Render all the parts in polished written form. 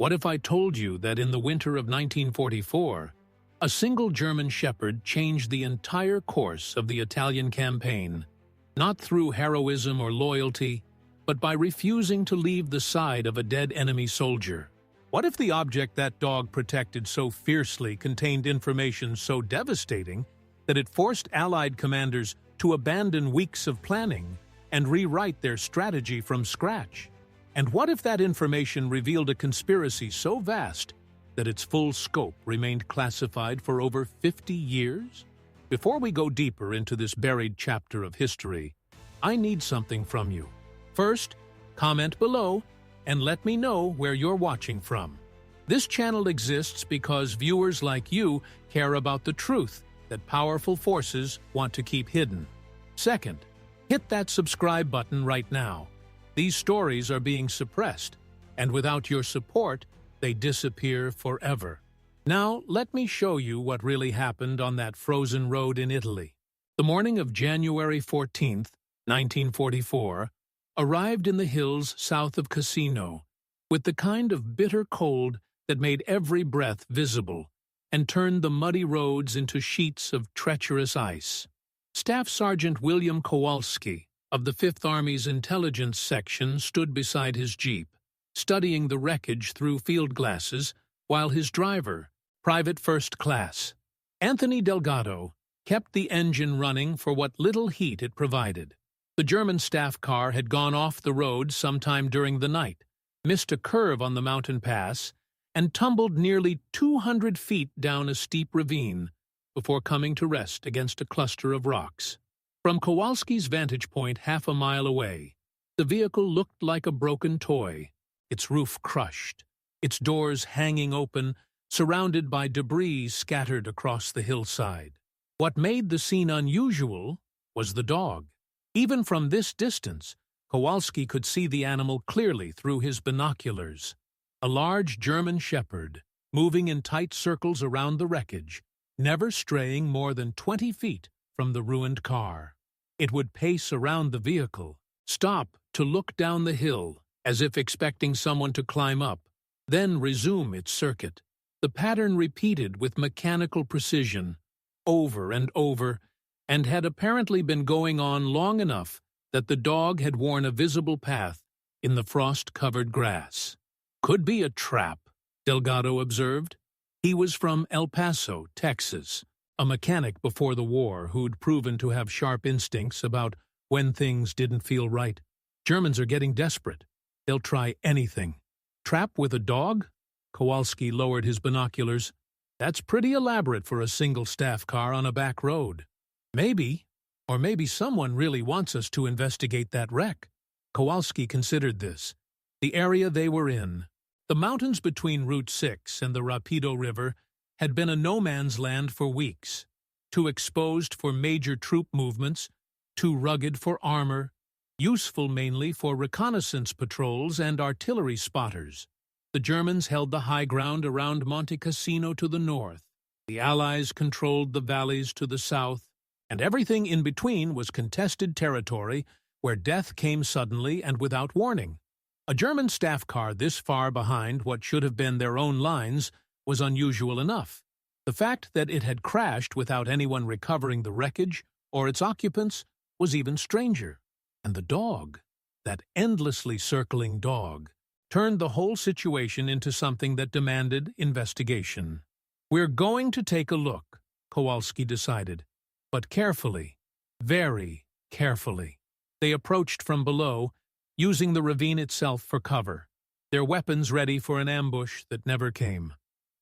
What if I told you that in the winter of 1944, a single German shepherd changed the entire course of the Italian campaign, not through heroism or loyalty, but by refusing to leave the side of a dead enemy soldier? What if the object that dog protected so fiercely contained information so devastating that it forced Allied commanders to abandon weeks of planning and rewrite their strategy from scratch? And what if that information revealed a conspiracy so vast that its full scope remained classified for over 50 years? Before we go deeper into this buried chapter of history, I need something from you. First, comment below and let me know where you're watching from. This channel exists because viewers like you care about the truth that powerful forces want to keep hidden. Second, hit that subscribe button right now. These stories are being suppressed, and without your support, they disappear forever. Now, let me show you what really happened on that frozen road in Italy. The morning of January 14th, 1944, arrived in the hills south of Cassino, with the kind of bitter cold that made every breath visible and turned the muddy roads into sheets of treacherous ice. Staff Sergeant William Kowalski of the Fifth Army's intelligence section stood beside his jeep, studying the wreckage through field glasses, while his driver, Private First Class Anthony Delgado, kept the engine running for what little heat it provided. The German staff car had gone off the road sometime during the night, missed a curve on the mountain pass, and tumbled nearly 200 feet down a steep ravine before coming to rest against a cluster of rocks. From Kowalski's vantage point half a mile away, the vehicle looked like a broken toy, its roof crushed, its doors hanging open, surrounded by debris scattered across the hillside. What made the scene unusual was the dog. Even from this distance, Kowalski could see the animal clearly through his binoculars. A large German shepherd, moving in tight circles around the wreckage, never straying more than 20 feet from the ruined car. It would pace around the vehicle, stop to look down the hill, as if expecting someone to climb up, then resume its circuit. The pattern repeated with mechanical precision, over and over, and had apparently been going on long enough that the dog had worn a visible path in the frost-covered grass. Could be a trap, Delgado observed. He was from El Paso, Texas, a mechanic before the war who'd proven to have sharp instincts about when things didn't feel right. Germans are getting desperate. They'll try anything. Trap with a dog? Kowalski lowered his binoculars. That's pretty elaborate for a single staff car on a back road. Maybe someone really wants us to investigate that wreck. Kowalski considered this. The area they were in, the mountains between Route 6 and the Rapido River, had been a no-man's land for weeks, too exposed for major troop movements, too rugged for armor, useful mainly for reconnaissance patrols and artillery spotters. The Germans held the high ground around Monte Cassino to the north. The Allies controlled the valleys to the south, and everything in between was contested territory where death came suddenly and without warning. A German staff car this far behind what should have been their own lines was unusual enough. The fact that it had crashed without anyone recovering the wreckage or its occupants was even stranger. And the dog, that endlessly circling dog, turned the whole situation into something that demanded investigation. We're going to take a look, Kowalski decided, but carefully, very carefully. They approached from below, using the ravine itself for cover, their weapons ready for an ambush that never came.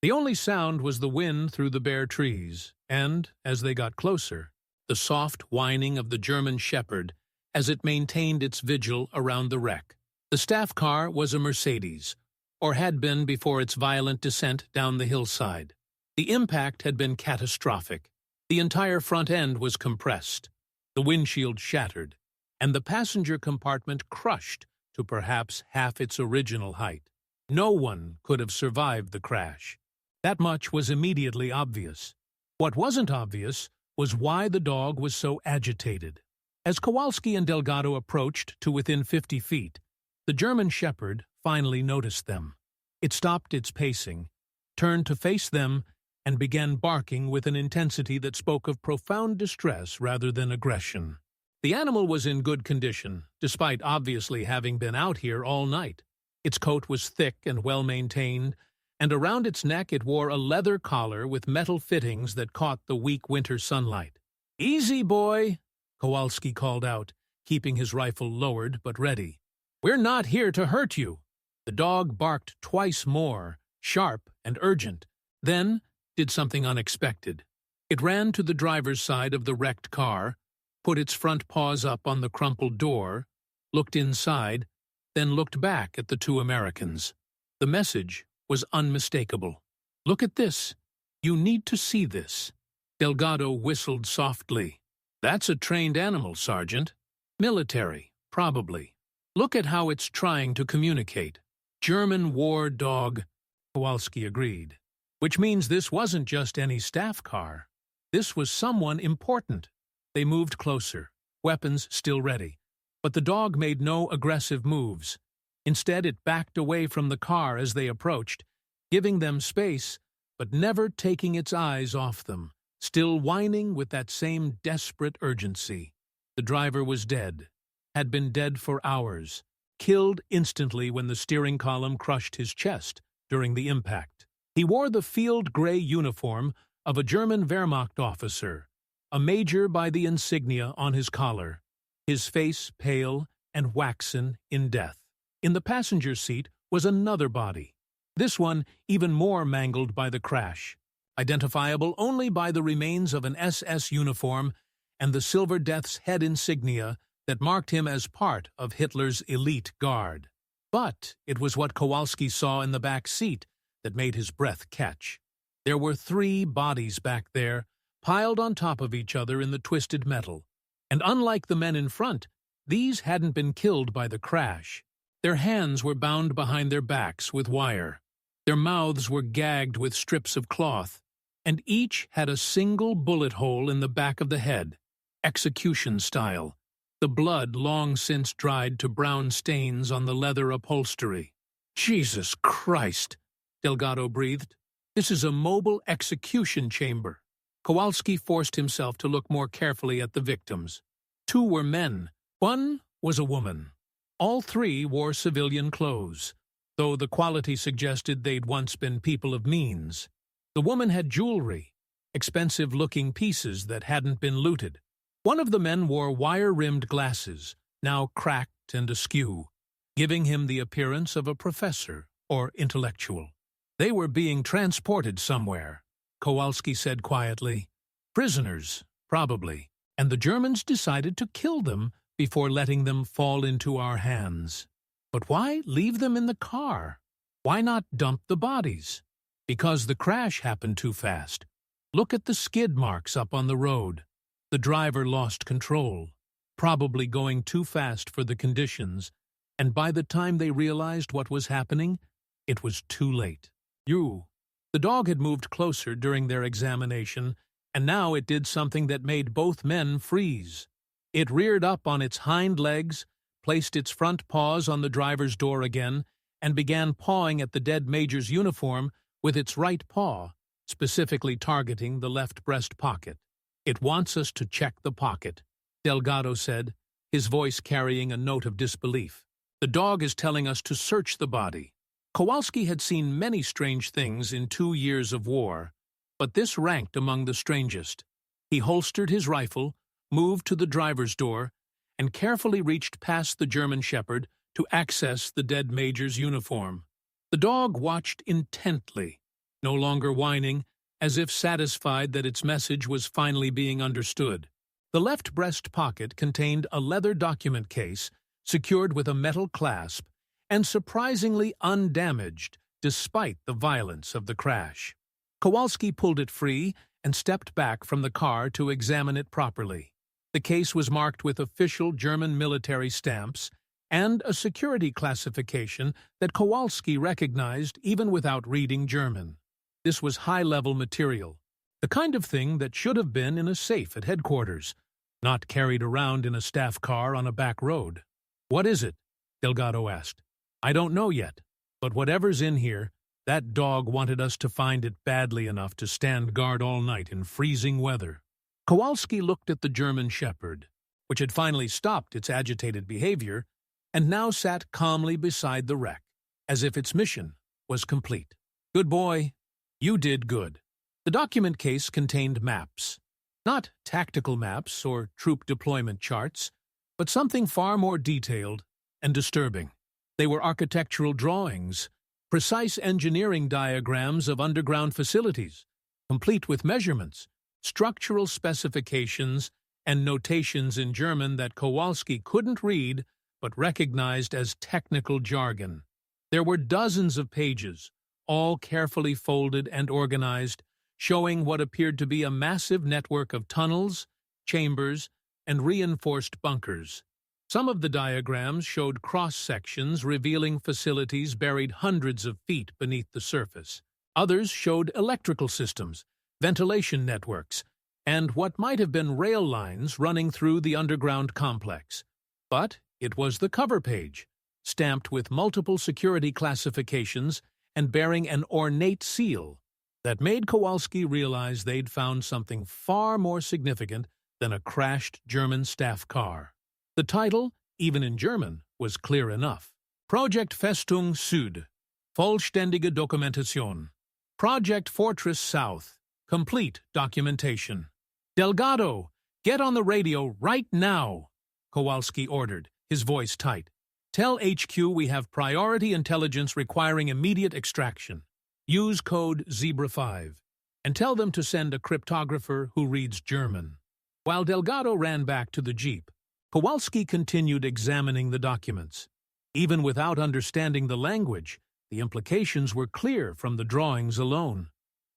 The only sound was the wind through the bare trees, and, as they got closer, the soft whining of the German shepherd as it maintained its vigil around the wreck. The staff car was a Mercedes, or had been before its violent descent down the hillside. The impact had been catastrophic. The entire front end was compressed, the windshield shattered, and the passenger compartment crushed to perhaps half its original height. No one could have survived the crash. That much was immediately obvious. What wasn't obvious was why the dog was so agitated. As Kowalski and Delgado approached to within 50 feet, the German shepherd finally noticed them. It stopped its pacing, turned to face them, and began barking with an intensity that spoke of profound distress rather than aggression. The animal was in good condition, despite obviously having been out here all night. Its coat was thick and well-maintained, and around its neck it wore a leather collar with metal fittings that caught the weak winter sunlight. "Easy, boy," Kowalski called out, keeping his rifle lowered but ready. "We're not here to hurt you." The dog barked twice more, sharp and urgent, then did something unexpected. It ran to the driver's side of the wrecked car, put its front paws up on the crumpled door, looked inside, then looked back at the two Americans. The message was unmistakable. "Look at this. You need to see this." Delgado whistled softly. "That's a trained animal, Sergeant. Military, probably. Look at how it's trying to communicate. German war dog," Kowalski agreed. "Which means this wasn't just any staff car. This was someone important." They moved closer, weapons still ready. But the dog made no aggressive moves. Instead, it backed away from the car as they approached, giving them space, but never taking its eyes off them, still whining with that same desperate urgency. The driver was dead, had been dead for hours, killed instantly when the steering column crushed his chest during the impact. He wore the field gray uniform of a German Wehrmacht officer, a major by the insignia on his collar, his face pale and waxen in death. In the passenger seat was another body, this one even more mangled by the crash, identifiable only by the remains of an SS uniform and the Silver Death's head insignia that marked him as part of Hitler's elite guard. But it was what Kowalski saw in the back seat that made his breath catch. There were 3 bodies back there, piled on top of each other in the twisted metal. And unlike the men in front, these hadn't been killed by the crash. Their hands were bound behind their backs with wire. Their mouths were gagged with strips of cloth, and each had a single bullet hole in the back of the head, execution style, the blood long since dried to brown stains on the leather upholstery. "Jesus Christ," Delgado breathed. "This is a mobile execution chamber." Kowalski forced himself to look more carefully at the victims. 2 were men. 1 was a woman. All 3 wore civilian clothes, though the quality suggested they'd once been people of means. The woman had jewelry, expensive-looking pieces that hadn't been looted. One of the men wore wire-rimmed glasses, now cracked and askew, giving him the appearance of a professor or intellectual. "They were being transported somewhere," Kowalski said quietly. "Prisoners, probably, and the Germans decided to kill them before letting them fall into our hands. But why leave them in the car? Why not dump the bodies? Because the crash happened too fast. Look at the skid marks up on the road. The driver lost control, probably going too fast for the conditions, and by the time they realized what was happening, it was too late." The dog had moved closer during their examination, and now it did something that made both men freeze. It reared up on its hind legs, placed its front paws on the driver's door again, and began pawing at the dead major's uniform with its right paw, specifically targeting the left breast pocket. "It wants us to check the pocket," Delgado said, his voice carrying a note of disbelief. "The dog is telling us to search the body." Kowalski had seen many strange things in 2 years of war, but this ranked among the strangest. He holstered his rifle, moved to the driver's door, and carefully reached past the German shepherd to access the dead major's uniform. The dog watched intently, no longer whining, as if satisfied that its message was finally being understood. The left breast pocket contained a leather document case secured with a metal clasp and surprisingly undamaged despite the violence of the crash. Kowalski pulled it free and stepped back from the car to examine it properly. The case was marked with official German military stamps and a security classification that Kowalski recognized even without reading German. This was high-level material, the kind of thing that should have been in a safe at headquarters, not carried around in a staff car on a back road. "What is it?" Delgado asked. "I don't know yet. But whatever's in here, that dog wanted us to find it badly enough to stand guard all night in freezing weather. Kowalski looked at the German Shepherd, which had finally stopped its agitated behavior, and now sat calmly beside the wreck, as if its mission was complete. Good boy, you did good. The document case contained maps. Not tactical maps or troop deployment charts, but something far more detailed and disturbing. They were architectural drawings, precise engineering diagrams of underground facilities, complete with measurements, structural specifications, and notations in German that Kowalski couldn't read but recognized as technical jargon. There were dozens of pages, all carefully folded and organized, showing what appeared to be a massive network of tunnels, chambers, and reinforced bunkers. Some of the diagrams showed cross-sections revealing facilities buried hundreds of feet beneath the surface. Others showed electrical systems, ventilation networks, and what might have been rail lines running through the underground complex. But it was the cover page, stamped with multiple security classifications and bearing an ornate seal, that made Kowalski realize they'd found something far more significant than a crashed German staff car. The title, even in German, was clear enough. Project Festung Süd, vollständige Dokumentation. Project Fortress South, complete documentation. Delgado, get on the radio right now, Kowalski ordered, his voice tight. Tell HQ we have priority intelligence requiring immediate extraction. Use code Zebra5, and tell them to send a cryptographer who reads German. While Delgado ran back to the jeep, Kowalski continued examining the documents. Even without understanding the language, the implications were clear from the drawings alone.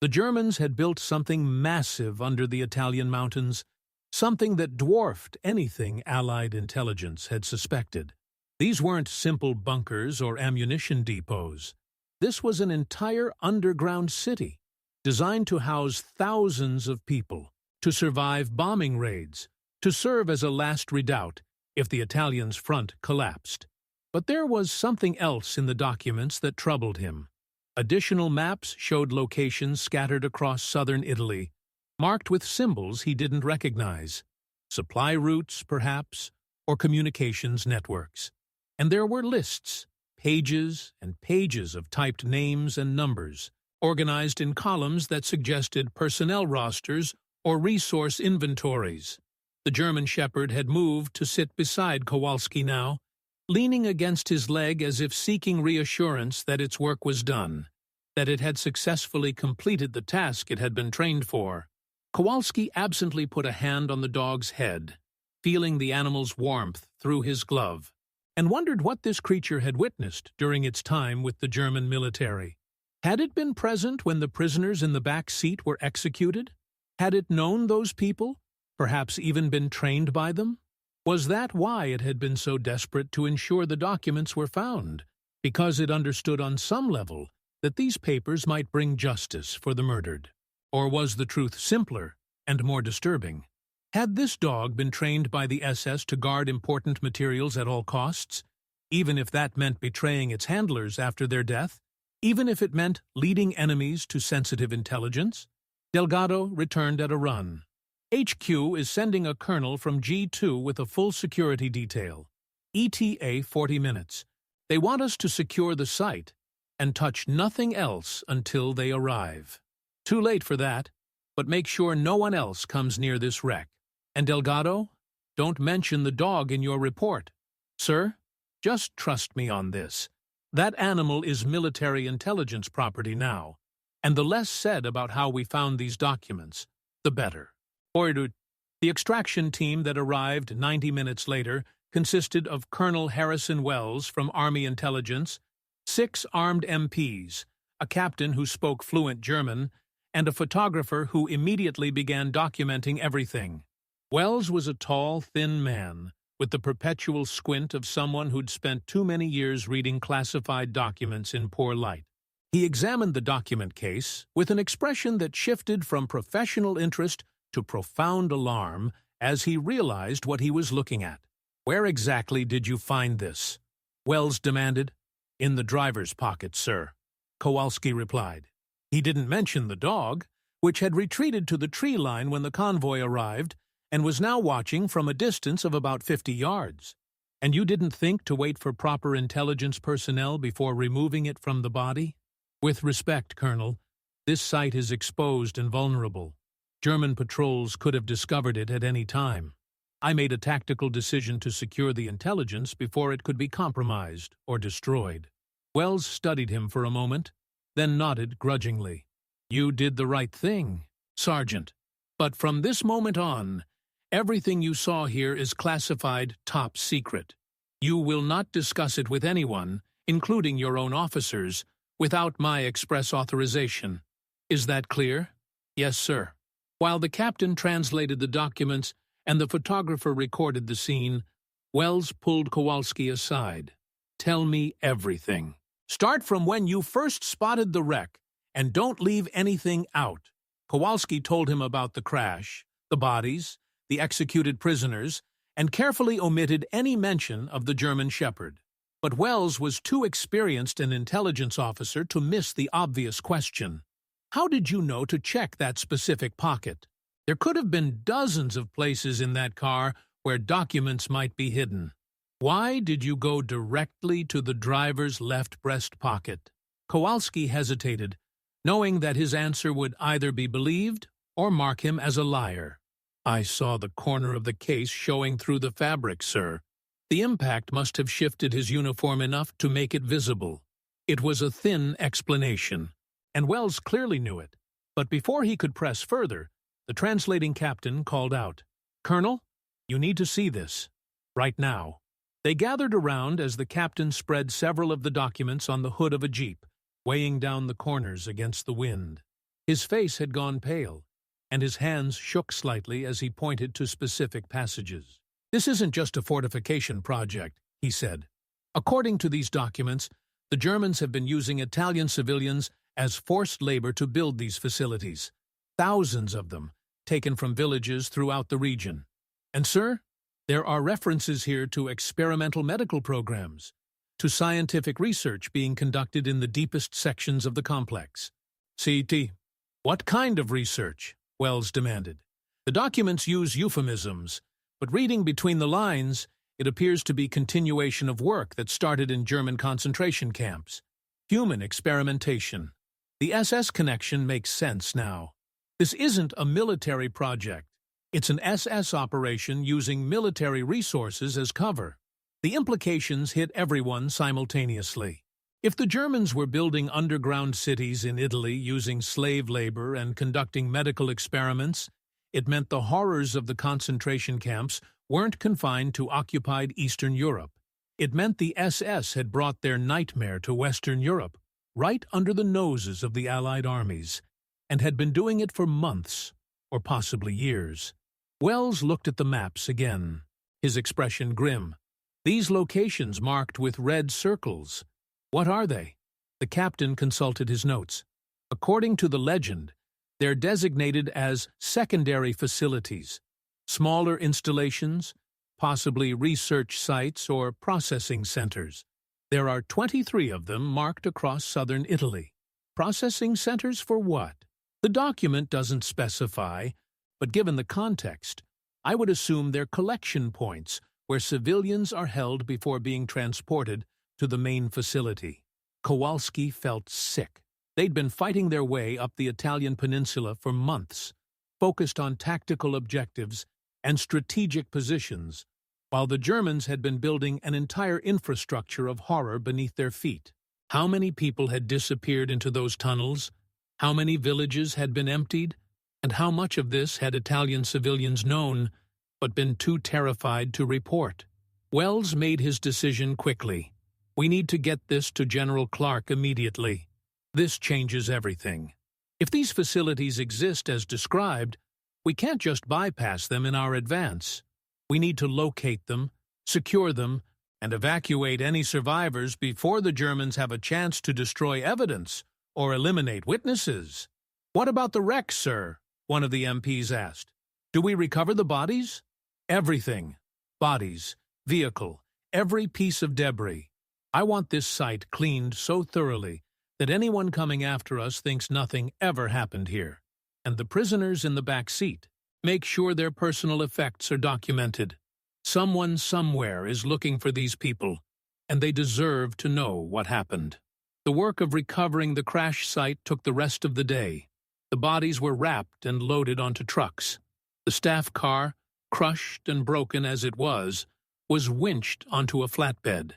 The Germans had built something massive under the Italian mountains, something that dwarfed anything Allied intelligence had suspected. These weren't simple bunkers or ammunition depots. This was an entire underground city, designed to house thousands of people, to survive bombing raids, to serve as a last redoubt if the Italians' front collapsed. But there was something else in the documents that troubled him. Additional maps showed locations scattered across southern Italy, marked with symbols he didn't recognize. Supply routes, perhaps, or communications networks. And there were lists, pages and pages of typed names and numbers, organized in columns that suggested personnel rosters or resource inventories. The German Shepherd had moved to sit beside Kowalski now, leaning against his leg as if seeking reassurance that its work was done, that it had successfully completed the task it had been trained for. Kowalski absently put a hand on the dog's head, feeling the animal's warmth through his glove, and wondered what this creature had witnessed during its time with the German military. Had it been present when the prisoners in the back seat were executed? Had it known those people, perhaps even been trained by them? Was that why it had been so desperate to ensure the documents were found? Because it understood on some level that these papers might bring justice for the murdered? Or was the truth simpler and more disturbing? Had this dog been trained by the SS to guard important materials at all costs, even if that meant betraying its handlers after their death, even if it meant leading enemies to sensitive intelligence? Delgado returned at a run. HQ is sending a colonel from G2 with a full security detail. ETA 40 minutes. They want us to secure the site and touch nothing else until they arrive. Too late for that, but make sure no one else comes near this wreck. And Delgado, don't mention the dog in your report. Sir, just trust me on this. That animal is military intelligence property now, and the less said about how we found these documents, the better. Ordered. The extraction team that arrived 90 minutes later consisted of Colonel Harrison Wells from Army Intelligence, 6 armed MPs, a captain who spoke fluent German, and a photographer who immediately began documenting everything. Wells was a tall, thin man, with the perpetual squint of someone who'd spent too many years reading classified documents in poor light. He examined the document case with an expression that shifted from professional interest to profound alarm as he realized what he was looking at. "Where exactly did you find this?" Wells demanded. "In the driver's pocket, sir," Kowalski replied. He didn't mention the dog, which had retreated to the tree line when the convoy arrived and was now watching from a distance of about 50 yards. "And you didn't think to wait for proper intelligence personnel before removing it from the body? With respect, Colonel, this site is exposed and vulnerable. German patrols could have discovered it at any time. I made a tactical decision to secure the intelligence before it could be compromised or destroyed." Wells studied him for a moment, then nodded grudgingly. "You did the right thing, Sergeant. But from this moment on, everything you saw here is classified top secret. You will not discuss it with anyone, including your own officers, without my express authorization. Is that clear?" "Yes, sir." While the captain translated the documents and the photographer recorded the scene, Wells pulled Kowalski aside. "Tell me everything. Start from when you first spotted the wreck, and don't leave anything out." Kowalski told him about the crash, the bodies, the executed prisoners, and carefully omitted any mention of the German Shepherd. But Wells was too experienced an intelligence officer to miss the obvious question. "How did you know to check that specific pocket? There could have been dozens of places in that car where documents might be hidden. Why did you go directly to the driver's left breast pocket?" Kowalski hesitated, knowing that his answer would either be believed or mark him as a liar. "I saw the corner of the case showing through the fabric, sir. The impact must have shifted his uniform enough to make it visible." It was a thin explanation, and Wells clearly knew it. But before he could press further, the translating captain called out, "Colonel, you need to see this. Right now." They gathered around as the captain spread several of the documents on the hood of a jeep, weighing down the corners against the wind. His face had gone pale, and his hands shook slightly as he pointed to specific passages. "This isn't just a fortification project," he said. "According to these documents, the Germans have been using Italian civilians as forced labor to build these facilities. Thousands of them, taken from villages throughout the region. And, sir, there are references here to experimental medical programs, to scientific research being conducted in the deepest sections of the complex." "CT. What kind of research?" Wells demanded. The documents use euphemisms, but reading between the lines, it appears to be continuation of work that started in German concentration camps. Human experimentation. The SS connection makes sense now. This isn't a military project. It's an SS operation using military resources as cover. The implications hit everyone simultaneously. If the Germans were building underground cities in Italy using slave labor and conducting medical experiments, it meant the horrors of the concentration camps weren't confined to occupied Eastern Europe. It meant the SS had brought their nightmare to Western Europe, right under the noses of the Allied armies, and had been doing it for months, or possibly years. Wells looked at the maps again, his expression grim. "These locations marked with red circles. What are they?" The captain consulted his notes. "According to the legend, they're designated as secondary facilities, smaller installations, possibly research sites or processing centers. There are 23 of them marked across southern Italy. Processing centers for what? The document doesn't specify, but given the context, I would assume they're collection points where civilians are held before being transported to the main facility." Kowalski felt sick. They'd been fighting their way up the Italian peninsula for months, focused on tactical objectives and strategic positions, while the Germans had been building an entire infrastructure of horror beneath their feet. How many people had disappeared into those tunnels? How many villages had been emptied? And how much of this had Italian civilians known, but been too terrified to report? Wells made his decision quickly. "We need to get this to General Clark immediately. This changes everything. If these facilities exist as described, we can't just bypass them in our advance. We need to locate them, secure them, and evacuate any survivors before the Germans have a chance to destroy evidence or eliminate witnesses." "What about the wreck, sir?" one of the MPs asked. "Do we recover the bodies?" "Everything. Bodies, vehicle, every piece of debris. I want this site cleaned so thoroughly that anyone coming after us thinks nothing ever happened here. And the prisoners in the back seat, make sure their personal effects are documented. Someone somewhere is looking for these people, and they deserve to know what happened. The work of recovering the crash site took the rest of the day. The bodies were wrapped and loaded onto trucks. The staff car, crushed and broken as it was winched onto a flatbed.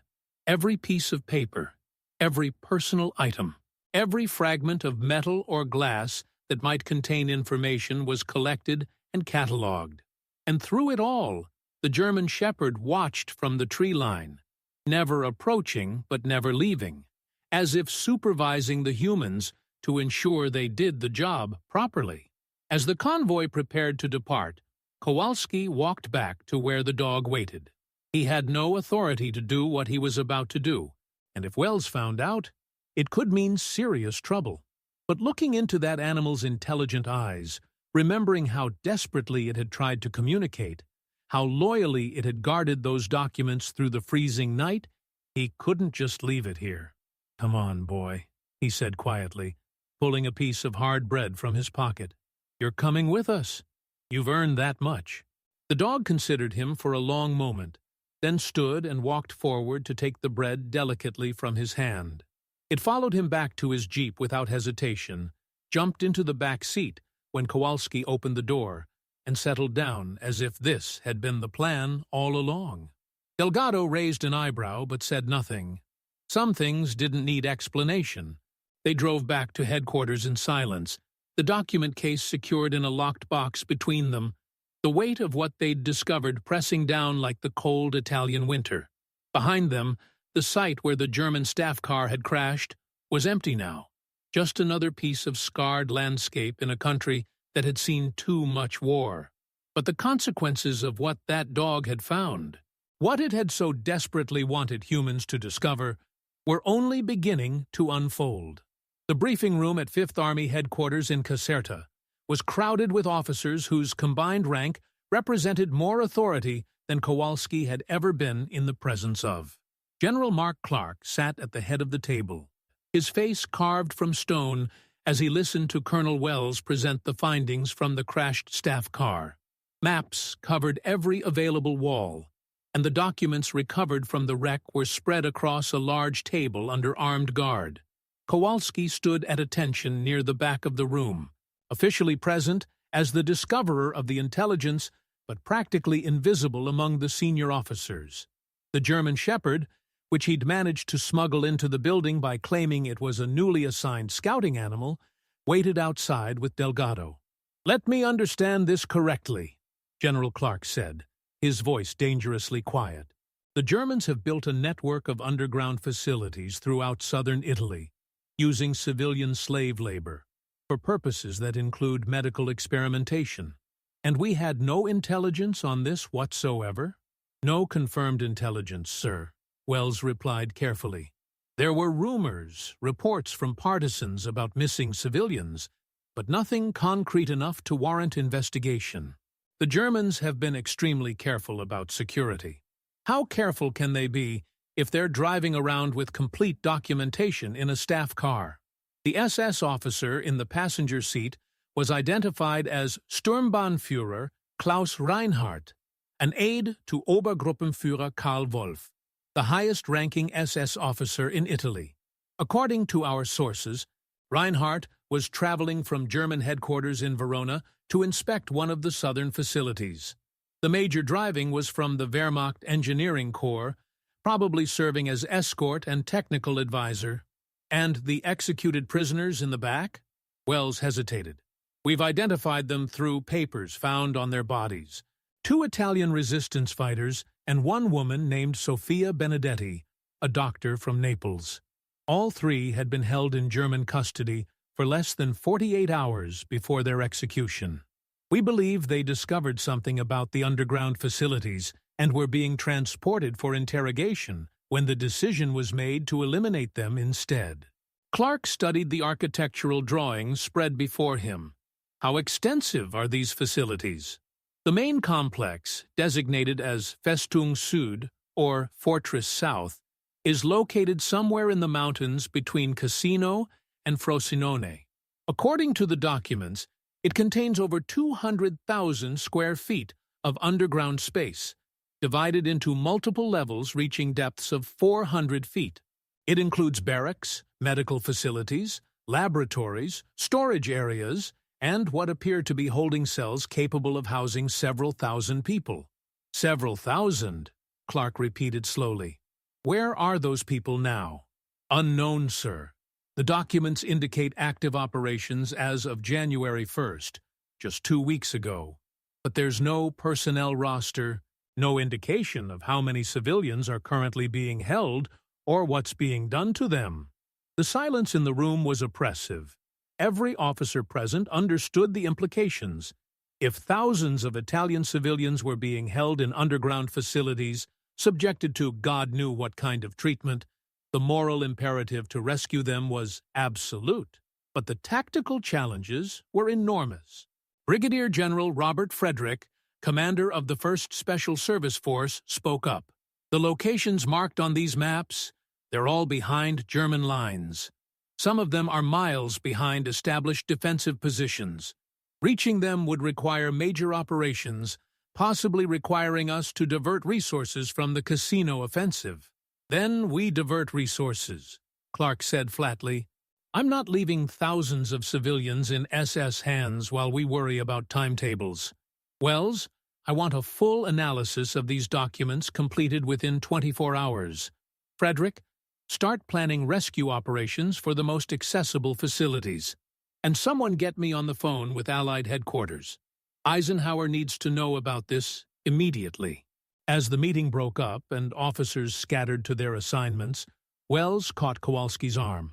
Every piece of paper, every personal item, every fragment of metal or glass that might contain information was collected and catalogued. And through it all, the German shepherd watched from the tree line, never approaching but never leaving, as if supervising the humans to ensure they did the job properly. As the convoy prepared to depart, Kowalski walked back to where the dog waited. He had no authority to do what he was about to do, and if Wells found out, it could mean serious trouble. But looking into that animal's intelligent eyes, remembering how desperately it had tried to communicate, how loyally it had guarded those documents through the freezing night, he couldn't just leave it here. "Come on, boy," he said quietly, pulling a piece of hard bread from his pocket. "You're coming with us. You've earned that much." The dog considered him for a long moment, then stood and walked forward to take the bread delicately from his hand. It followed him back to his jeep without hesitation, jumped into the back seat when Kowalski opened the door, and settled down as if this had been the plan all along. Delgado raised an eyebrow but said nothing. Some things didn't need explanation. They drove back to headquarters in silence, the document case secured in a locked box between them, the weight of what they'd discovered pressing down like the cold Italian winter. Behind them, the site where the German staff car had crashed was empty now, just another piece of scarred landscape in a country that had seen too much war. But the consequences of what that dog had found, what it had so desperately wanted humans to discover, were only beginning to unfold. The briefing room at Fifth Army headquarters in Caserta was crowded with officers whose combined rank represented more authority than Kowalski had ever been in the presence of. General Mark Clark sat at the head of the table, his face carved from stone as he listened to Colonel Wells present the findings from the crashed staff car. Maps covered every available wall, and the documents recovered from the wreck were spread across a large table under armed guard. Kowalski stood at attention near the back of the room, officially present as the discoverer of the intelligence, but practically invisible among the senior officers. The German shepherd, which he'd managed to smuggle into the building by claiming it was a newly assigned scouting animal, waited outside with Delgado. "Let me understand this correctly," General Clark said, his voice dangerously quiet. "The Germans have built a network of underground facilities throughout southern Italy, using civilian slave labor, for purposes that include medical experimentation. And we had no intelligence on this whatsoever?" "No confirmed intelligence, sir," Wells replied carefully. "There were rumors, reports from partisans about missing civilians, but nothing concrete enough to warrant investigation. The Germans have been extremely careful about security. How careful can they be if they're driving around with complete documentation in a staff car?" The SS officer in the passenger seat was identified as Sturmbannführer Klaus Reinhardt, an aide to Obergruppenführer Karl Wolf, the highest-ranking SS officer in Italy. According to our sources, Reinhardt was traveling from German headquarters in Verona to inspect one of the southern facilities. The major driving was from the Wehrmacht Engineering Corps, probably serving as escort and technical advisor. "And the executed prisoners in the back?" Wells hesitated. "We've identified them through papers found on their bodies. 2 Italian resistance fighters and 1 woman named Sofia Benedetti, a doctor from Naples. All 3 had been held in German custody for less than 48 hours before their execution. We believe they discovered something about the underground facilities and were being transported for interrogation when the decision was made to eliminate them instead." Clark studied the architectural drawings spread before him. "How extensive are these facilities?" The main complex, designated as Festung Süd, or Fortress South, is located somewhere in the mountains between Cassino and Frosinone. According to the documents, it contains over 200,000 square feet of underground space, divided into multiple levels reaching depths of 400 feet. It includes barracks, medical facilities, laboratories, storage areas, and what appear to be holding cells capable of housing several thousand people. Several thousand, Clark repeated slowly. Where are those people now? Unknown, sir. The documents indicate active operations as of January 1st, just 2 weeks ago. But there's no personnel roster, no indication of how many civilians are currently being held or what's being done to them. The silence in the room was oppressive. Every officer present understood the implications. If thousands of Italian civilians were being held in underground facilities, subjected to God knew what kind of treatment, the moral imperative to rescue them was absolute. But the tactical challenges were enormous. Brigadier General Robert Frederick, commander of the 1st Special Service Force, spoke up. The locations marked on these maps, they're all behind German lines. Some of them are miles behind established defensive positions. Reaching them would require major operations, possibly requiring us to divert resources from the Cassino offensive. Then we divert resources, Clark said flatly. I'm not leaving thousands of civilians in SS hands while we worry about timetables. Wells, I want a full analysis of these documents completed within 24 hours. Frederick, start planning rescue operations for the most accessible facilities. And someone get me on the phone with Allied headquarters. Eisenhower needs to know about this immediately. As the meeting broke up and officers scattered to their assignments, Wells caught Kowalski's arm.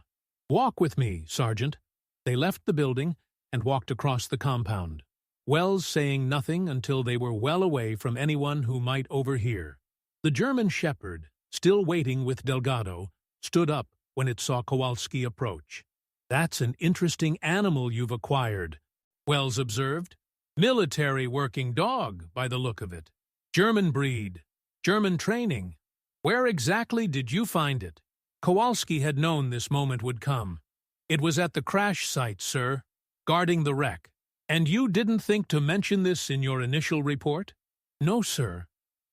Walk with me, Sergeant. They left the building and walked across the compound, Wells saying nothing until they were well away from anyone who might overhear. The German shepherd, still waiting with Delgado, stood up when it saw Kowalski approach. That's an interesting animal you've acquired, Wells observed. Military working dog, by the look of it. German breed, German training. Where exactly did you find it? Kowalski had known this moment would come. It was at the crash site, sir, guarding the wreck. And you didn't think to mention this in your initial report? No, sir.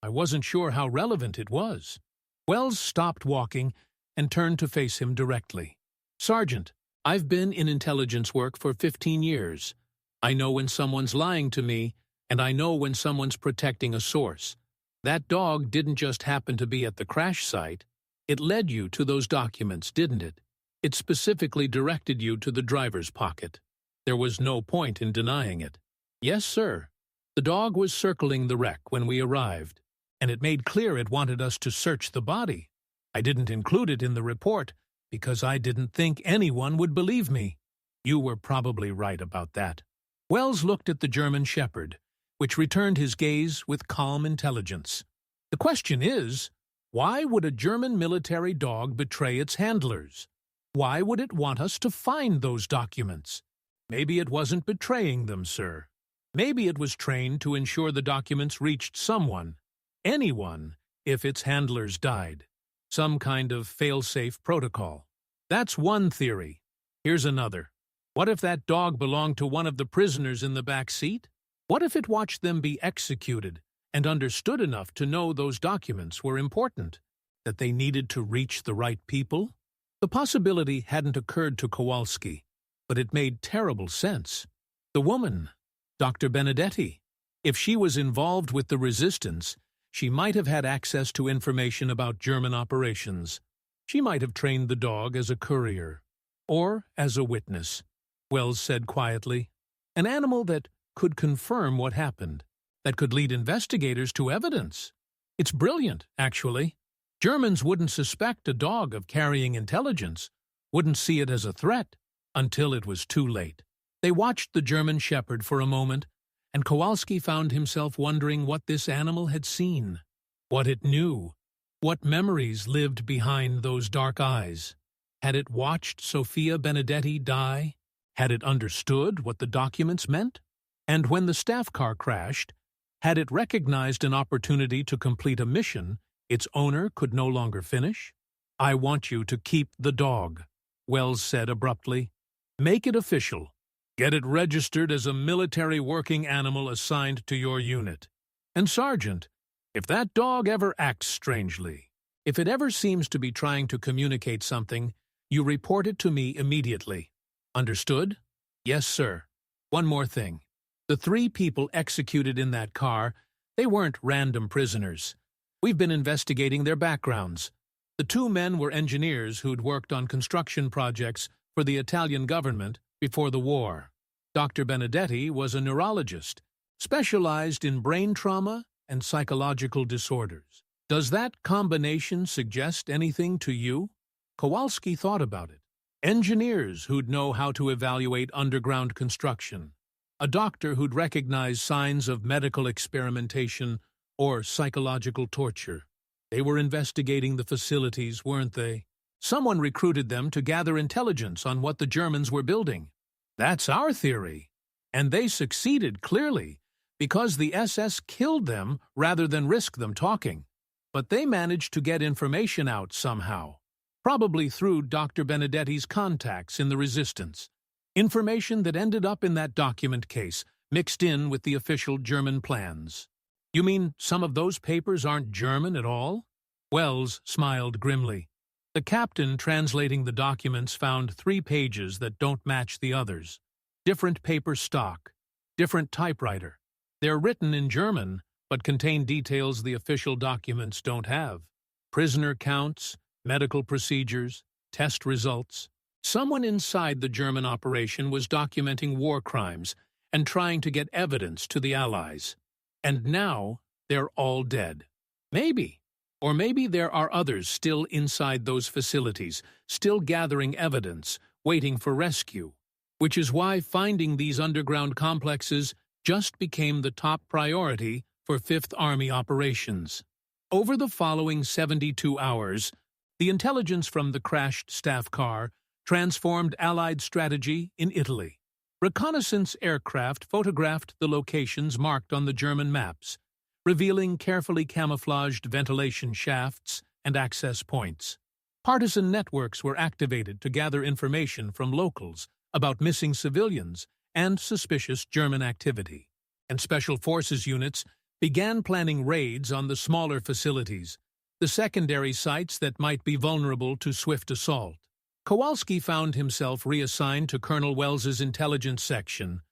I wasn't sure how relevant it was. Wells stopped walking and turned to face him directly. Sergeant, I've been in intelligence work for 15 years. I know when someone's lying to me, and I know when someone's protecting a source. That dog didn't just happen to be at the crash site. It led you to those documents, didn't it? It specifically directed you to the driver's pocket. There was no point in denying it. Yes, sir. The dog was circling the wreck when we arrived, and it made clear it wanted us to search the body. I didn't include it in the report because I didn't think anyone would believe me. You were probably right about that. Wells looked at the German shepherd, which returned his gaze with calm intelligence. The question is, why would a German military dog betray its handlers? Why would it want us to find those documents? Maybe it wasn't betraying them, sir. Maybe it was trained to ensure the documents reached someone, anyone, if its handlers died. Some kind of fail-safe protocol. That's one theory. Here's another. What if that dog belonged to one of the prisoners in the back seat? What if it watched them be executed and understood enough to know those documents were important, that they needed to reach the right people? The possibility hadn't occurred to Kowalski, but it made terrible sense. The woman, Dr. Benedetti, if she was involved with the resistance, she might have had access to information about German operations. She might have trained the dog as a courier, or as a witness, Wells said quietly. An animal that could confirm what happened, that could lead investigators to evidence. It's brilliant, actually. Germans wouldn't suspect a dog of carrying intelligence, wouldn't see it as a threat, until it was too late. They watched the German shepherd for a moment, and Kowalski found himself wondering what this animal had seen, what it knew, what memories lived behind those dark eyes. Had it watched Sophia Benedetti die? Had it understood what the documents meant? And when the staff car crashed, had it recognized an opportunity to complete a mission its owner could no longer finish? "I want you to keep the dog," Wells said abruptly. "Make it official. Get it registered as a military working animal assigned to your unit. And Sergeant, if that dog ever acts strangely, if it ever seems to be trying to communicate something, you report it to me immediately. Understood?" "Yes, sir. One more thing. The 3 people executed in that car, they weren't random prisoners. We've been investigating their backgrounds. The 2 men were engineers who'd worked on construction projects for the Italian government before the war. Dr. Benedetti was a neurologist, specialized in brain trauma and psychological disorders. Does that combination suggest anything to you?" Kowalski thought about it. Engineers who'd know how to evaluate underground construction. A doctor who'd recognize signs of medical experimentation or psychological torture. They were investigating the facilities, weren't they? Someone recruited them to gather intelligence on what the Germans were building. That's our theory. And they succeeded, clearly, because the SS killed them rather than risk them talking. But they managed to get information out somehow, probably through Dr. Benedetti's contacts in the resistance. Information that ended up in that document case, mixed in with the official German plans. "You mean some of those papers aren't German at all?" Wells smiled grimly. "The captain translating the documents found 3 pages that don't match the others. Different paper stock, different typewriter. They're written in German, but contain details the official documents don't have. Prisoner counts, medical procedures, test results. Someone inside the German operation was documenting war crimes and trying to get evidence to the Allies. And now they're all dead. Maybe. Or maybe there are others still inside those facilities, still gathering evidence, waiting for rescue. Which is why finding these underground complexes just became the top priority for Fifth Army operations. Over the following 72 hours, the intelligence from the crashed staff car transformed Allied strategy in Italy. Reconnaissance aircraft photographed the locations marked on the German maps, revealing carefully camouflaged ventilation shafts and access points. Partisan networks were activated to gather information from locals about missing civilians and suspicious German activity. And Special Forces units began planning raids on the smaller facilities, the secondary sites that might be vulnerable to swift assault. Kowalski found himself reassigned to Colonel Wells's intelligence section,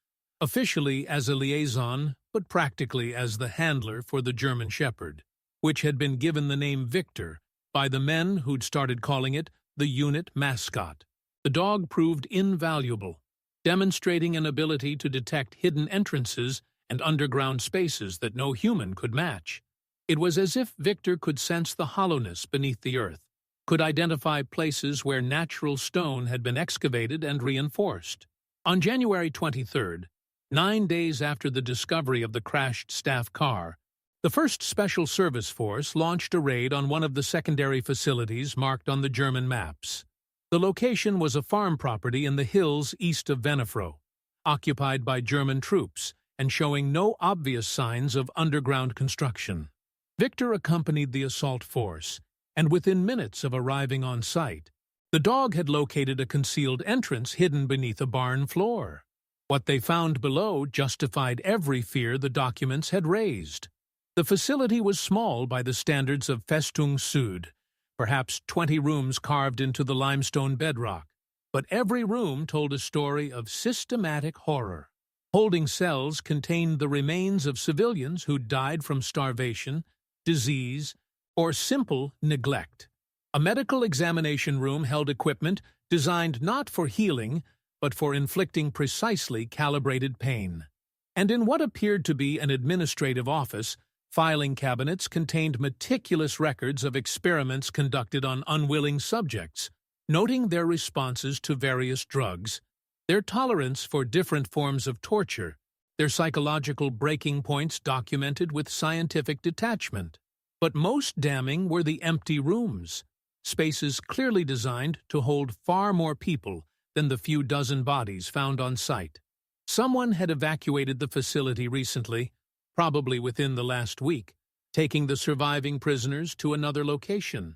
officially as a liaison, but practically as the handler for the German Shepherd, which had been given the name Victor by the men who'd started calling it the unit mascot. The dog proved invaluable, demonstrating an ability to detect hidden entrances and underground spaces that no human could match. It was as if Victor could sense the hollowness beneath the earth, could identify places where natural stone had been excavated and reinforced. On January 23rd, 9 days after the discovery of the crashed staff car, the 1st Special Service Force launched a raid on one of the secondary facilities marked on the German maps. The location was a farm property in the hills east of Venafro, occupied by German troops and showing no obvious signs of underground construction. Victor accompanied the assault force, and within minutes of arriving on site, the dog had located a concealed entrance hidden beneath a barn floor. What they found below justified every fear the documents had raised. The facility was small by the standards of Festung Süd, perhaps 20 rooms carved into the limestone bedrock, but every room told a story of systematic horror. Holding cells contained the remains of civilians who died from starvation, disease, or simple neglect. A medical examination room held equipment designed not for healing, but for inflicting precisely calibrated pain. And in what appeared to be an administrative office, filing cabinets contained meticulous records of experiments conducted on unwilling subjects, noting their responses to various drugs, their tolerance for different forms of torture, their psychological breaking points documented with scientific detachment. But most damning were the empty rooms, spaces clearly designed to hold far more people than the few dozen bodies found on site. Someone had evacuated the facility recently, probably within the last week, taking the surviving prisoners to another location.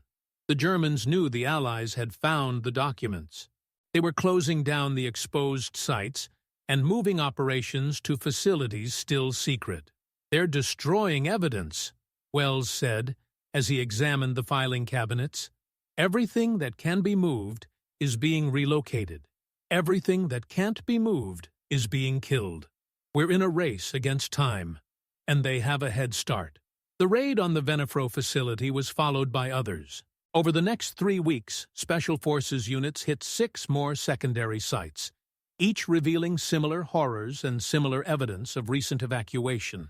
The Germans knew the Allies had found the documents. They were closing down the exposed sites and moving operations to facilities still secret. "They're destroying evidence," Wells said as he examined the filing cabinets. "Everything that can be moved is being relocated. Everything that can't be moved is being killed. We're in a race against time, and they have a head start." The raid on the Venafro facility was followed by others. Over the next 3 weeks, Special Forces units hit 6 more secondary sites, each revealing similar horrors and similar evidence of recent evacuation.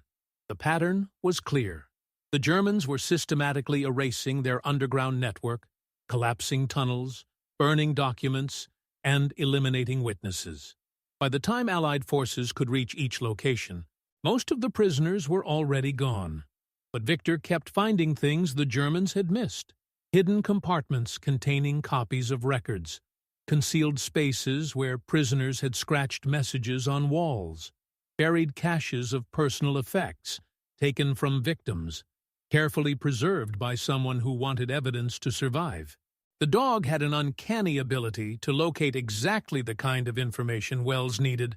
The pattern was clear. The Germans were systematically erasing their underground network, collapsing tunnels, burning documents, and eliminating witnesses. By the time Allied forces could reach each location, most of the prisoners were already gone. But Victor kept finding things the Germans had missed. Hidden compartments containing copies of records, concealed spaces where prisoners had scratched messages on walls, buried caches of personal effects taken from victims, carefully preserved by someone who wanted evidence to survive. The dog had an uncanny ability to locate exactly the kind of information Wells needed,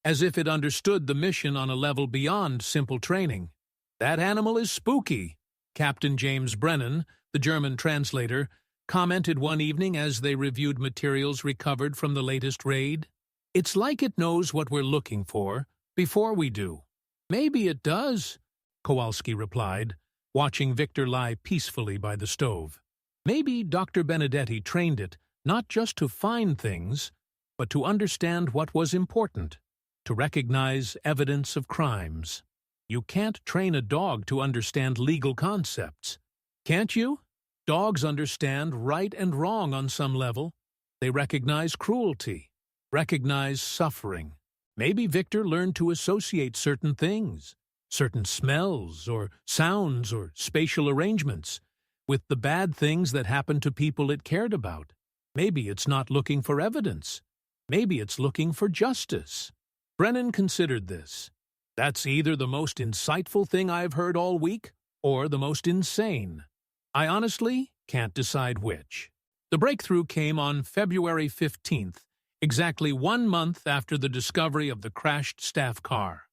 as if it understood the mission on a level beyond simple training. "That animal is spooky," Captain James Brennan, the German translator, commented one evening as they reviewed materials recovered from the latest raid. "It's like it knows what we're looking for before we do." "Maybe it does," Kowalski replied, watching Victor lie peacefully by the stove. "Maybe Dr. Benedetti trained it not just to find things, but to understand what was important, to recognize evidence of crimes. You can't train a dog to understand legal concepts. Can't you? Dogs understand right and wrong on some level. They recognize cruelty, recognize suffering. Maybe Victor learned to associate certain things, certain smells or sounds or spatial arrangements, with the bad things that happened to people it cared about. Maybe it's not looking for evidence. Maybe it's looking for justice." Brennan considered this. "That's either the most insightful thing I've heard all week or the most insane. I honestly can't decide which." The breakthrough came on February 15th, exactly 1 month after the discovery of the crashed staff car.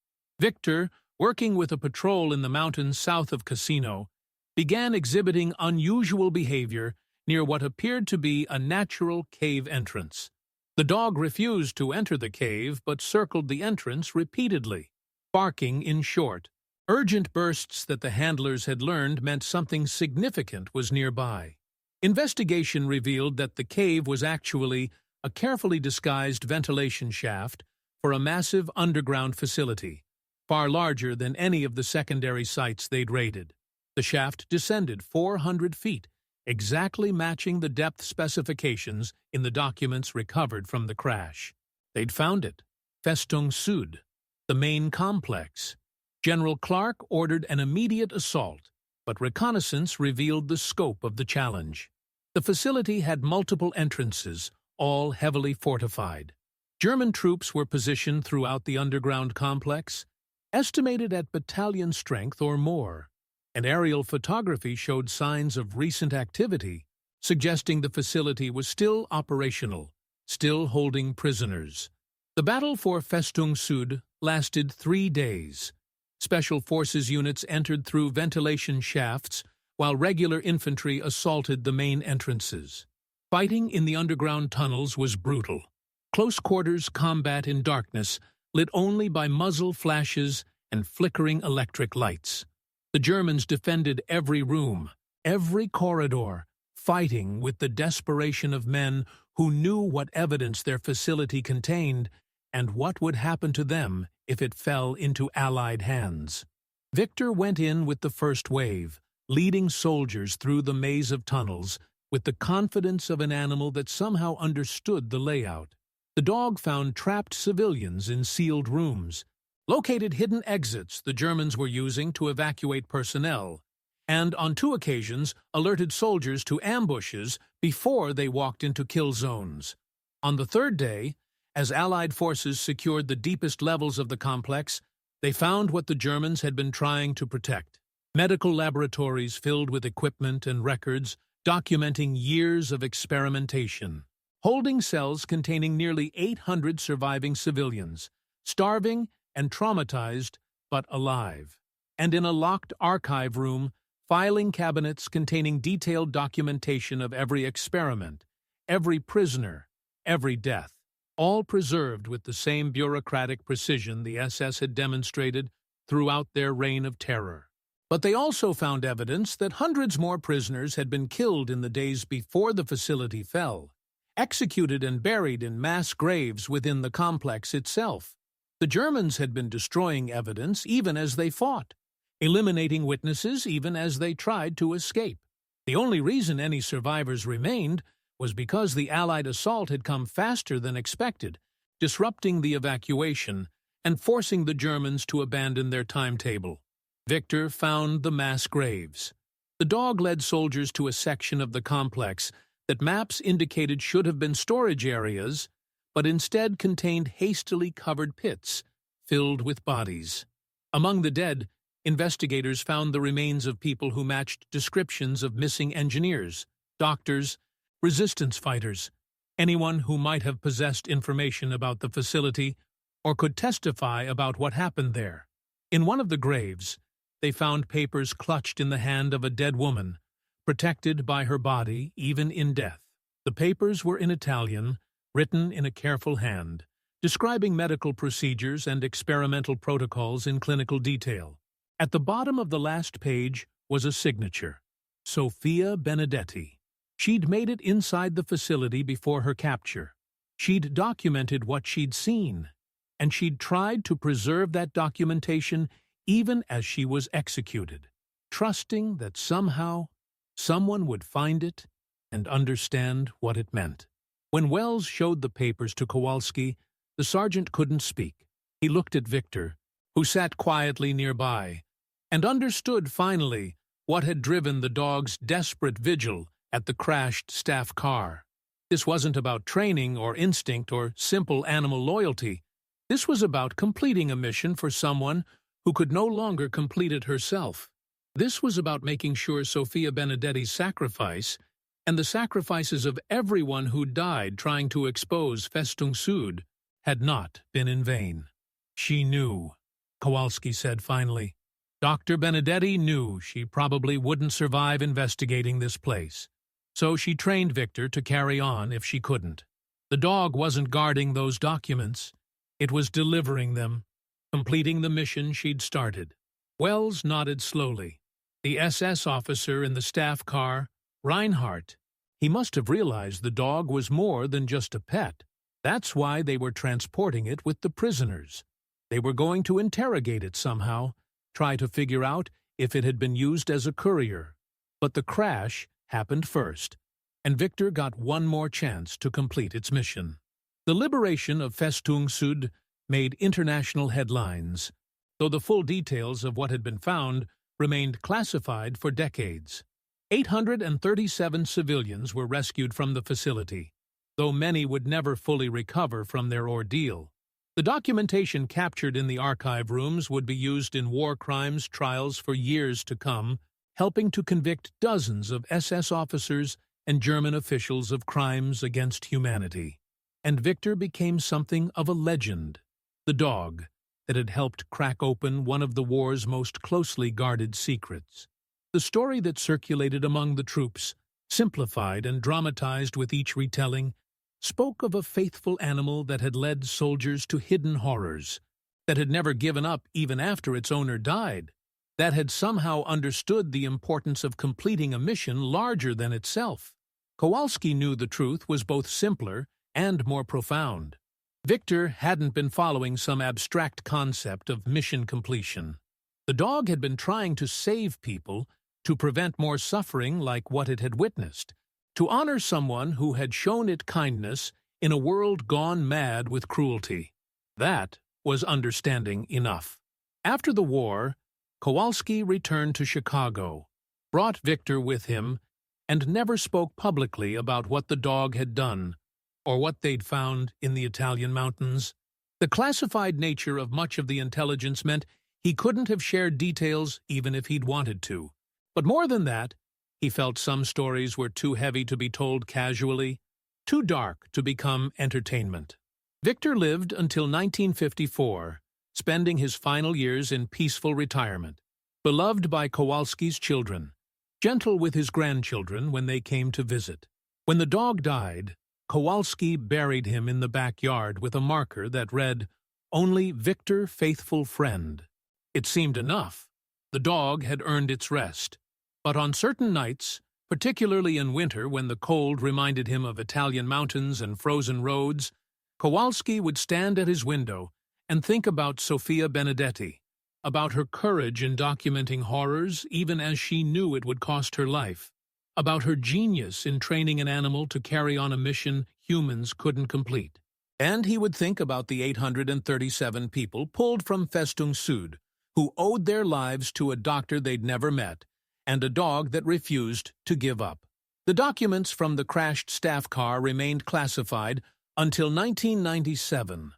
Victor, working with a patrol in the mountains south of Casino, began exhibiting unusual behavior near what appeared to be a natural cave entrance. The dog refused to enter the cave but circled the entrance repeatedly, barking in short, urgent bursts that the handlers had learned meant something significant was nearby. Investigation revealed that the cave was actually a carefully disguised ventilation shaft for a massive underground facility, far larger than any of the secondary sites they'd raided. The shaft descended 400 feet, exactly matching the depth specifications in the documents recovered from the crash. They'd found it, Festung Süd, the main complex. General Clark ordered an immediate assault, but reconnaissance revealed the scope of the challenge. The facility had multiple entrances, all heavily fortified. German troops were positioned throughout the underground complex, estimated at battalion strength or more, and aerial photography showed signs of recent activity, suggesting the facility was still operational, still holding prisoners. The battle for Festung Süd lasted 3 days. Special Forces units entered through ventilation shafts, while regular infantry assaulted the main entrances. Fighting in the underground tunnels was brutal. Close-quarters combat in darkness, lit only by muzzle flashes and flickering electric lights. The Germans defended every room, every corridor, fighting with the desperation of men who knew what evidence their facility contained and what would happen to them if it fell into Allied hands. Victor went in with the first wave, leading soldiers through the maze of tunnels with the confidence of an animal that somehow understood the layout. The dog found trapped civilians in sealed rooms, located hidden exits the Germans were using to evacuate personnel, and on 2 occasions alerted soldiers to ambushes before they walked into kill zones. On the 3rd day, as Allied forces secured the deepest levels of the complex, they found what the Germans had been trying to protect: medical laboratories filled with equipment and records documenting years of experimentation, holding cells containing nearly 800 surviving civilians, starving and traumatized but alive, and in a locked archive room, filing cabinets containing detailed documentation of every experiment, every prisoner, every death, all preserved with the same bureaucratic precision the SS had demonstrated throughout their reign of terror. But they also found evidence that hundreds more prisoners had been killed in the days before the facility fell, executed and buried in mass graves within the complex itself. The Germans had been destroying evidence even as they fought, eliminating witnesses even as they tried to escape. The only reason any survivors remained was because the Allied assault had come faster than expected, disrupting the evacuation and forcing the Germans to abandon their timetable. Victor found the mass graves. The dog led soldiers to a section of the complex that maps indicated should have been storage areas, but instead contained hastily covered pits filled with bodies. Among the dead, investigators found the remains of people who matched descriptions of missing engineers, doctors, resistance fighters, anyone who might have possessed information about the facility or could testify about what happened there. In one of the graves, they found papers clutched in the hand of a dead woman, protected by her body even in death. The papers were in Italian, written in a careful hand, describing medical procedures and experimental protocols in clinical detail. At the bottom of the last page was a signature, Sofia Benedetti. She'd made it inside the facility before her capture. She'd documented what she'd seen, and she'd tried to preserve that documentation even as she was executed, trusting that somehow someone would find it and understand what it meant. When Wells showed the papers to Kowalski, the sergeant couldn't speak. He looked at Victor, who sat quietly nearby, and understood finally what had driven the dog's desperate vigil at the crashed staff car. This wasn't about training or instinct or simple animal loyalty. This was about completing a mission for someone who could no longer complete it herself. This was about making sure Sofia Benedetti's sacrifice and the sacrifices of everyone who died trying to expose Festung Süd had not been in vain. She knew, Kowalski said finally. Dr. Benedetti knew she probably wouldn't survive investigating this place. So she trained Victor to carry on if she couldn't. The dog wasn't guarding those documents. It was delivering them, completing the mission she'd started. Wells nodded slowly. The SS officer in the staff car, Reinhardt, he must have realized the dog was more than just a pet. That's why they were transporting it with the prisoners. They were going to interrogate it somehow, try to figure out if it had been used as a courier. But the crash happened first, and Victor got one more chance to complete its mission. The liberation of Festung Süd made international headlines, though the full details of what had been found remained classified for decades. 837 civilians were rescued from the facility, though many would never fully recover from their ordeal. The documentation captured in the archive rooms would be used in war crimes trials for years to come, helping to convict dozens of SS officers and German officials of crimes against humanity. And Victor became something of a legend, the dog that had helped crack open one of the war's most closely guarded secrets. The story that circulated among the troops, simplified and dramatized with each retelling, spoke of a faithful animal that had led soldiers to hidden horrors, that had never given up even after its owner died, that had somehow understood the importance of completing a mission larger than itself. Kowalski knew the truth was both simpler and more profound. Victor hadn't been following some abstract concept of mission completion. The dog had been trying to save people, to prevent more suffering like what it had witnessed, to honor someone who had shown it kindness in a world gone mad with cruelty. That was understanding enough. After the war, Kowalski returned to Chicago, brought Victor with him, and never spoke publicly about what the dog had done or what they'd found in the Italian mountains. The classified nature of much of the intelligence meant he couldn't have shared details even if he'd wanted to. But more than that, He felt some stories were too heavy to be told casually, too dark to become entertainment. Victor lived until 1954, spending his final years in peaceful retirement, beloved by Kowalski's children, gentle with his grandchildren when they came to visit. When the dog died, Kowalski buried him in the backyard with a marker that read, "Only Victor, faithful friend." It seemed enough. The dog had earned its rest. But on certain nights, particularly in winter when the cold reminded him of Italian mountains and frozen roads, Kowalski would stand at his window and think about Sofia Benedetti, about her courage in documenting horrors even as she knew it would cost her life, about her genius in training an animal to carry on a mission humans couldn't complete. And he would think about the 837 people pulled from Festung Süd, who owed their lives to a doctor they'd never met, and a dog that refused to give up. The documents from the crashed staff car remained classified until 1997,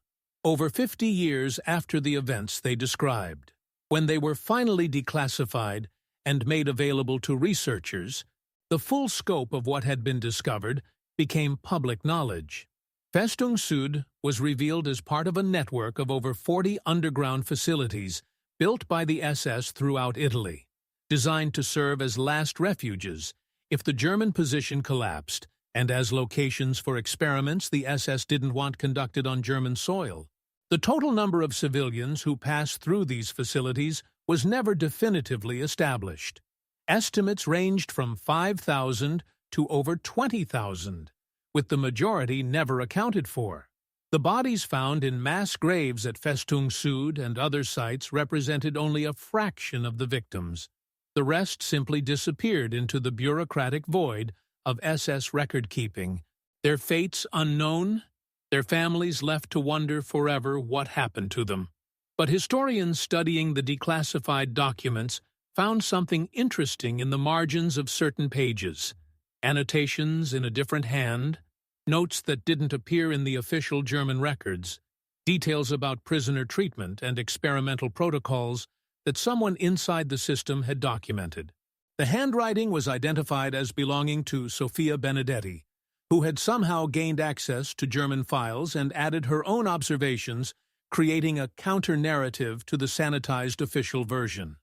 over 50 years after the events they described. When they were finally declassified and made available to researchers, the full scope of what had been discovered became public knowledge. Festung Süd was revealed as part of a network of over 40 underground facilities built by the SS throughout Italy, designed to serve as last refuges if the German position collapsed and as locations for experiments the SS didn't want conducted on German soil. The total number of civilians who passed through these facilities was never definitively established. Estimates ranged from 5,000 to over 20,000, with the majority never accounted for. The bodies found in mass graves at Festung Süd and other sites represented only a fraction of the victims. The rest simply disappeared into the bureaucratic void of SS record-keeping, their fates unknown, their families left to wonder forever what happened to them. But historians studying the declassified documents found something interesting in the margins of certain pages, annotations in a different hand, notes that didn't appear in the official German records, details about prisoner treatment and experimental protocols that someone inside the system had documented. The handwriting was identified as belonging to Sofia Benedetti, who had somehow gained access to German files and added her own observations, creating a counter-narrative to the sanitized official version.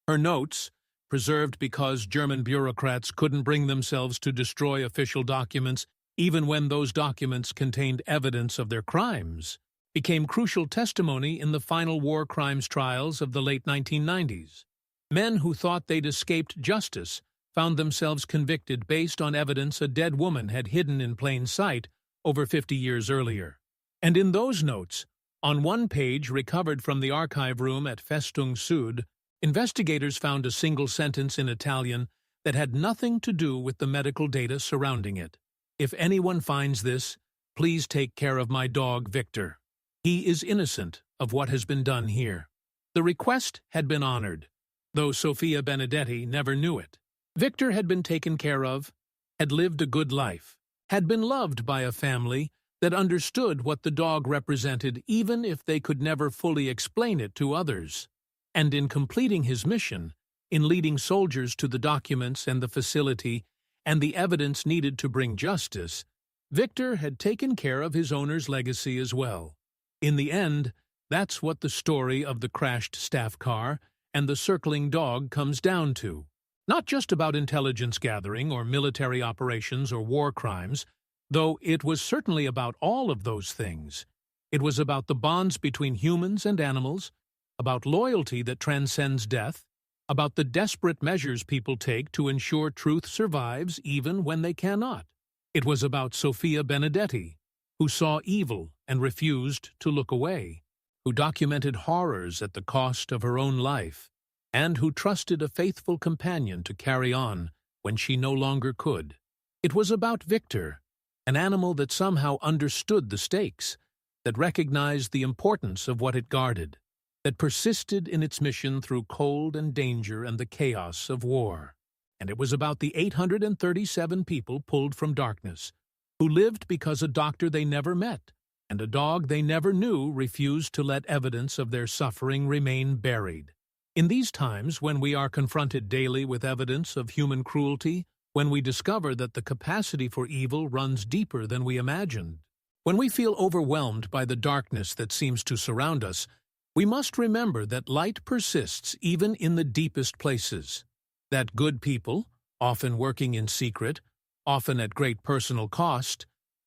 Her notes, preserved because German bureaucrats couldn't bring themselves to destroy official documents even when those documents contained evidence of their crimes, became crucial testimony in the final war crimes trials of the late 1990s. Men who thought they'd escaped justice found themselves convicted based on evidence a dead woman had hidden in plain sight over 50 years earlier. And in those notes, on one page recovered from the archive room at Festung Süd, investigators found a single sentence in Italian that had nothing to do with the medical data surrounding it. "If anyone finds this, please take care of my dog, Victor. He is innocent of what has been done here." The request had been honored, though Sofia Benedetti never knew it. Victor had been taken care of, had lived a good life, had been loved by a family that understood what the dog represented even if they could never fully explain it to others. And in completing his mission, in leading soldiers to the documents and the facility and the evidence needed to bring justice, Victor had taken care of his owner's legacy as well. In the end, that's what the story of the crashed staff car and the circling dog comes down to. Not just about intelligence gathering or military operations or war crimes, though it was certainly about all of those things. It was about the bonds between humans and animals, about loyalty that transcends death, about the desperate measures people take to ensure truth survives even when they cannot. It was about Sofia Benedetti, who saw evil and refused to look away, who documented horrors at the cost of her own life, and who trusted a faithful companion to carry on when she no longer could. It was about Victor, an animal that somehow understood the stakes, that recognized the importance of what it guarded, that persisted in its mission through cold and danger and the chaos of war. And it was about the 837 people pulled from darkness, who lived because a doctor they never met and a dog they never knew refused to let evidence of their suffering remain buried. In these times, when we are confronted daily with evidence of human cruelty, when we discover that the capacity for evil runs deeper than we imagined, when we feel overwhelmed by the darkness that seems to surround us, we must remember that light persists even in the deepest places, that good people, often working in secret, often at great personal cost,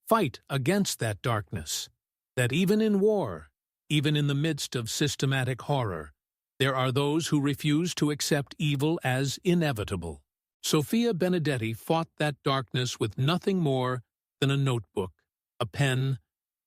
fight against that darkness, that even in war, even in the midst of systematic horror, there are those who refuse to accept evil as inevitable. Sophia Benedetti fought that darkness with nothing more than a notebook, a pen,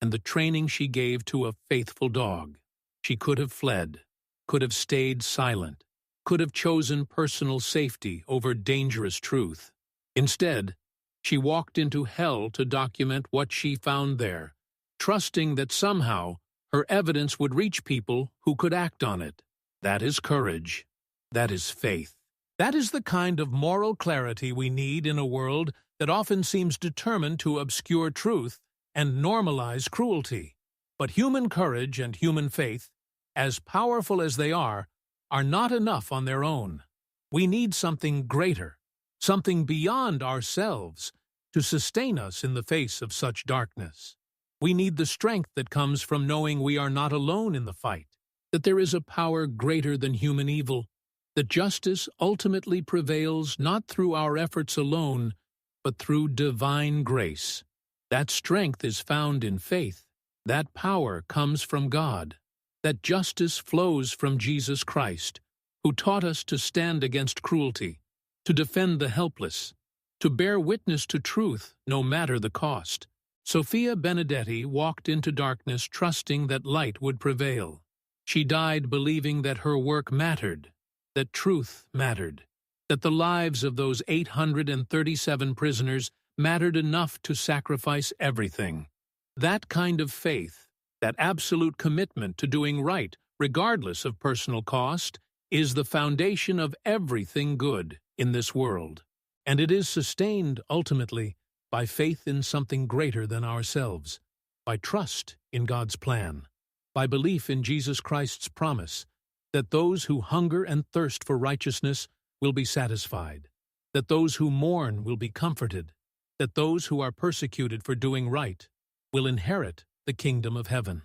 and the training she gave to a faithful dog. She could have fled, could have stayed silent, could have chosen personal safety over dangerous truth. Instead, she walked into hell to document what she found there, trusting that somehow her evidence would reach people who could act on it. That is courage. That is faith. That is the kind of moral clarity we need in a world that often seems determined to obscure truth and normalize cruelty. But human courage and human faith, as powerful as they are not enough on their own. We need something greater, something beyond ourselves, to sustain us in the face of such darkness. We need the strength that comes from knowing we are not alone in the fight, that there is a power greater than human evil, that justice ultimately prevails not through our efforts alone, but through divine grace. That strength is found in faith. That power comes from God. That justice flows from Jesus Christ, who taught us to stand against cruelty, to defend the helpless, to bear witness to truth no matter the cost. Sophia Benedetti walked into darkness trusting that light would prevail. She died believing that her work mattered, that truth mattered, that the lives of those 837 prisoners mattered enough to sacrifice everything. That kind of faith, that absolute commitment to doing right, regardless of personal cost, is the foundation of everything good in this world. And it is sustained, ultimately, by faith in something greater than ourselves, by trust in God's plan, by belief in Jesus Christ's promise that those who hunger and thirst for righteousness will be satisfied, that those who mourn will be comforted, that those who are persecuted for doing right will inherit the kingdom of heaven.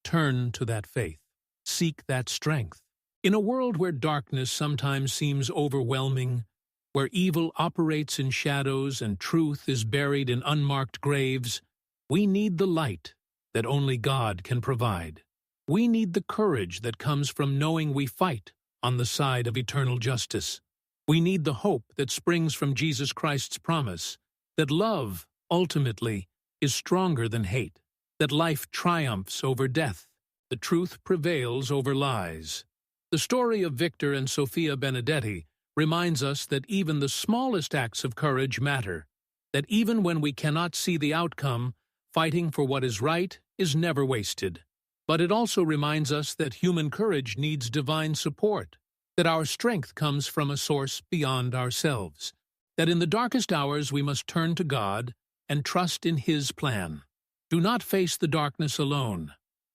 Turn to that faith. Seek that strength. In a world where darkness sometimes seems overwhelming, where evil operates in shadows and truth is buried in unmarked graves, we need the light that only God can provide. We need the courage that comes from knowing we fight on the side of eternal justice. We need the hope that springs from Jesus Christ's promise that love, ultimately, is stronger than hate, that life triumphs over death, the truth prevails over lies. The story of Victor and Sophia Benedetti reminds us that even the smallest acts of courage matter, that even when we cannot see the outcome, fighting for what is right is never wasted. But it also reminds us that human courage needs divine support, that our strength comes from a source beyond ourselves, that in the darkest hours we must turn to God and trust in His plan. Do not face the darkness alone.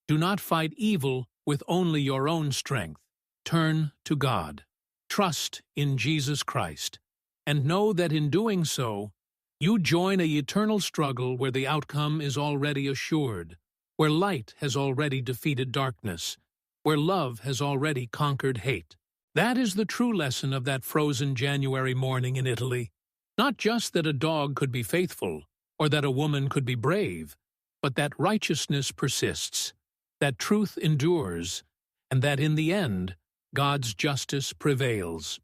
Do not fight evil with only your own strength. Turn to God. Trust in Jesus Christ, and know that in doing so, you join an eternal struggle where the outcome is already assured, where light has already defeated darkness, where love has already conquered hate. That is the true lesson of that frozen January morning in Italy. Not just that a dog could be faithful, or that a woman could be brave, but that righteousness persists, that truth endures, and that in the end, God's justice prevails.